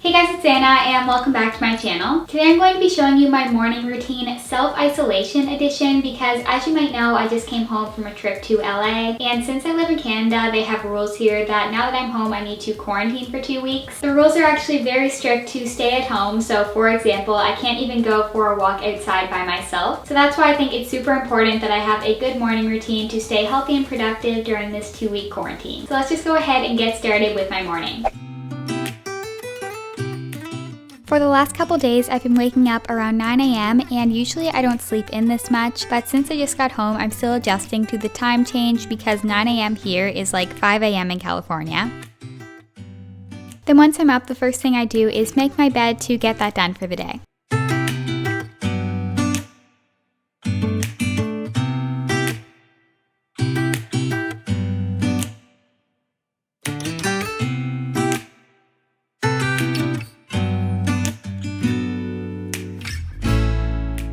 Hey guys, it's Anna and welcome back to my channel. Today I'm going to be showing you my morning routine self-isolation edition because as you might know, I just came home from a trip to LA, and since I live in Canada, they have rules here that now that I'm home, I need to quarantine for 2 weeks. The rules are actually very strict to stay at home, so for example, I can't even go for a walk outside by myself. So that's why I think it's super important that I have a good morning routine to stay healthy and productive during this 2-week quarantine. So let's just go ahead and get started with my morning. For the last couple days, I've been waking up around 9 a.m. and usually I don't sleep in this much, but since I just got home, I'm still adjusting to the time change because 9 a.m. here is like 5 a.m. in California. Then once I'm up, the first thing I do is make my bed to get that done for the day.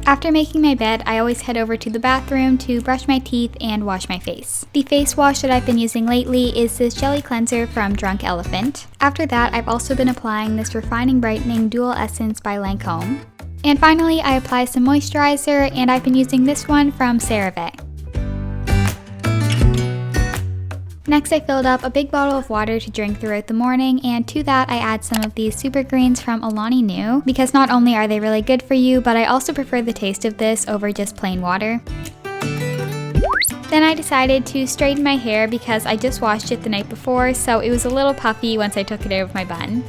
After making my bed, I always head over to the bathroom to brush my teeth and wash my face. The face wash that I've been using lately is this jelly cleanser from Drunk Elephant. After that, I've also been applying this Refining Brightening Dual Essence by Lancome. And finally, I apply some moisturizer, and I've been using this one from CeraVe. Next, I filled up a big bottle of water to drink throughout the morning, and to that I add some of these super greens from Alani Nu, because not only are they really good for you, but I also prefer the taste of this over just plain water. Then I decided to straighten my hair because I just washed it the night before, so it was a little puffy once I took it out of my bun.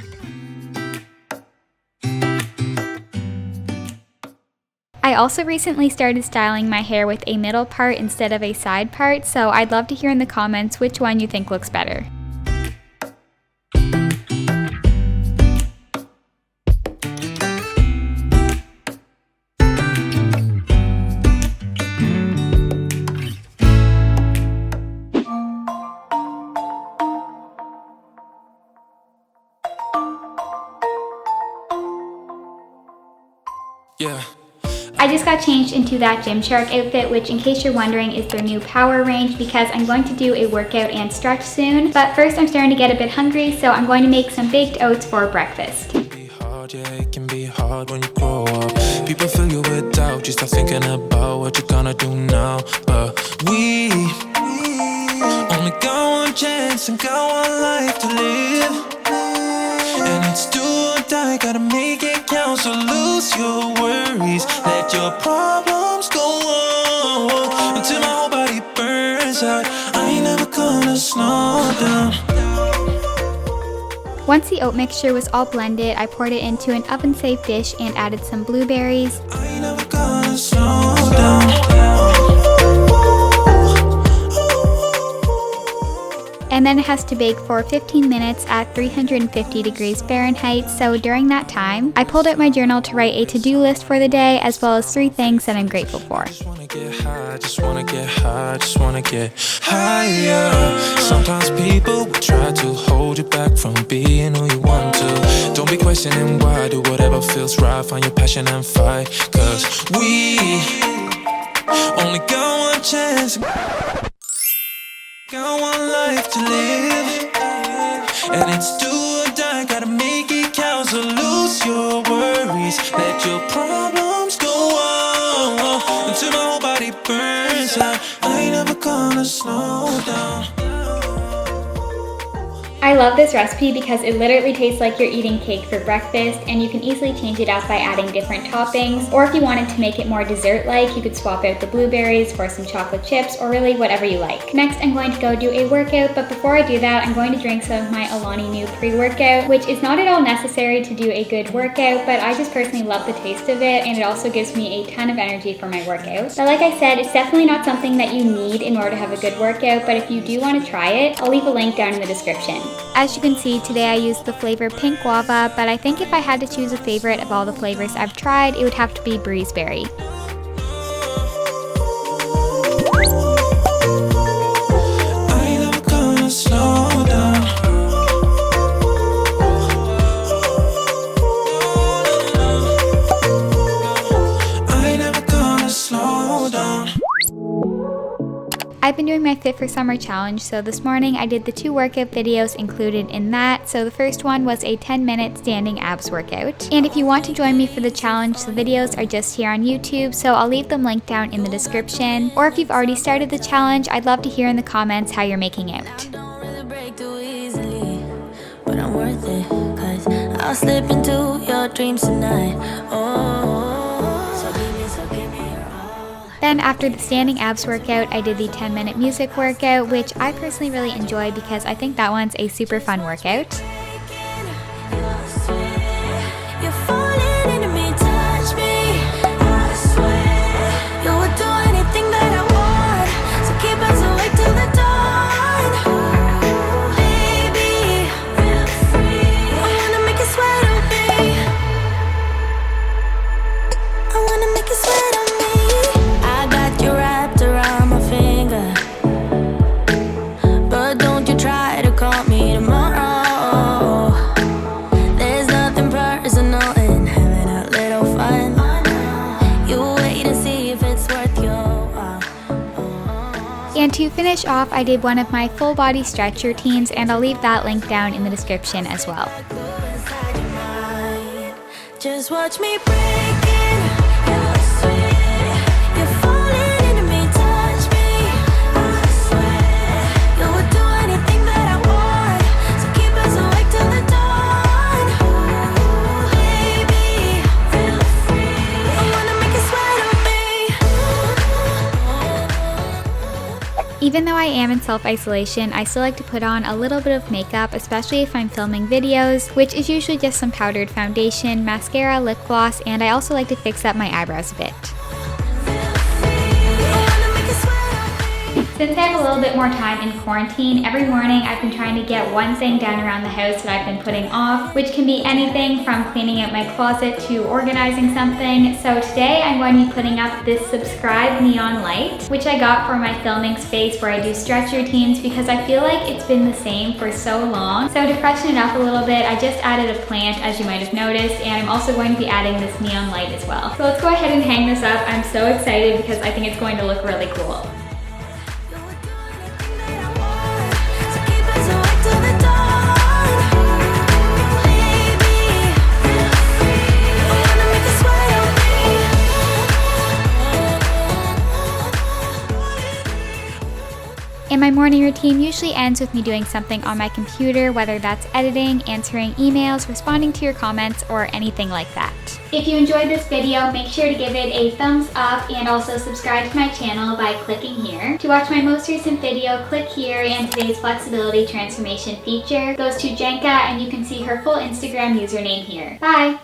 I also recently started styling my hair with a middle part instead of a side part, so I'd love to hear in the comments which one you think looks better. Yeah. I just got changed into that Gymshark outfit, which in case you're wondering is their new power range because I'm going to do a workout and stretch soon. But first I'm starting to get a bit hungry, so I'm going to make some baked oats for breakfast. It can be hard when you grow up. People fill you with doubt, you start thinking about what you're gonna do now. But we only got one chance and got one life to live. And it's do or die, gotta make it count. So lose your worries, let your problems go on until my whole body burns out. I ain't never gonna slow down. Once the oat mixture was all blended, I poured it into an oven-safe dish and added some blueberries. I ain't never gonna slow down. And then it has to bake for 15 minutes at 350 degrees Fahrenheit, so during that time, I pulled out my journal to write a to-do list for the day, as well as 3 things that I'm grateful for. Just wanna get high, just wanna get high, just wanna get higher. Sometimes people will try to hold you back from being who you want to. Don't be questioning why, do whatever feels right, find your passion and fight. Cause we only got one chance, got one life to live. And it's do or die, gotta make it count. So lose your worries, let your problems go on until my whole body burns out. I ain't never gonna slow down. I love this recipe because it literally tastes like you're eating cake for breakfast, and you can easily change it up by adding different toppings, or if you wanted to make it more dessert-like, you could swap out the blueberries for some chocolate chips, or really whatever you like. Next, I'm going to go do a workout, but before I do that, I'm going to drink some of my Alani Nu pre-workout, which is not at all necessary to do a good workout, but I just personally love the taste of it, and it also gives me a ton of energy for my workout. But like I said, it's definitely not something that you need in order to have a good workout, but if you do want to try it, I'll leave a link down in the description. As you can see, today I used the flavor Pink Guava, but I think if I had to choose a favorite of all the flavors I've tried, it would have to be Breezeberry. I ain't never gonna slow down. I ain't never gonna slow down. I I've been doing my Fit for Summer challenge, so this morning I did the 2 workout videos included in that. So the first one was a 10-minute standing abs workout. And if you want to join me for the challenge, the videos are just here on YouTube, so I'll leave them linked down in the description. Or if you've already started the challenge, I'd love to hear in the comments how you're making out. But I'm worth it, 'cause I'll slip into your dreams tonight. So give me your all. Then after the standing abs workout, I did the 10-minute music workout, which I personally really enjoy because I think that one's a super fun workout. You're falling into me, touch me. I swear you would do anything that I want. So keep us awake till the dawn. And to finish off, I did one of my full body stretch routines, and I'll leave that link down in the description as well. Just watch me breaking. You're sweet. You're falling into me, touch me. I swear you would do anything that I want. So keep us awake till the dawn. Baby, feel free. I wanna make you sweat on me. Even though I am in self-isolation, I still like to put on a little bit of makeup, especially if I'm filming videos, which is usually just some powdered foundation, mascara, lip gloss, and I also like to fix up my eyebrows a bit. Since I have a little bit more time in quarantine, every morning I've been trying to get one thing done around the house that I've been putting off, which can be anything from cleaning out my closet to organizing something. So today I'm going to be putting up this subscribe neon light, which I got for my filming space where I do stretch routines because I feel like it's been the same for so long. So to freshen it up a little bit, I just added a plant, as you might have noticed, and I'm also going to be adding this neon light as well. So let's go ahead and hang this up. I'm so excited because I think it's going to look really cool. And my morning routine usually ends with me doing something on my computer, whether that's editing, answering emails, responding to your comments, or anything like that. If you enjoyed this video, make sure to give it a thumbs up and also subscribe to my channel by clicking here. To watch my most recent video, click here, and today's flexibility transformation feature goes to Jenka, and you can see her full Instagram username here. Bye!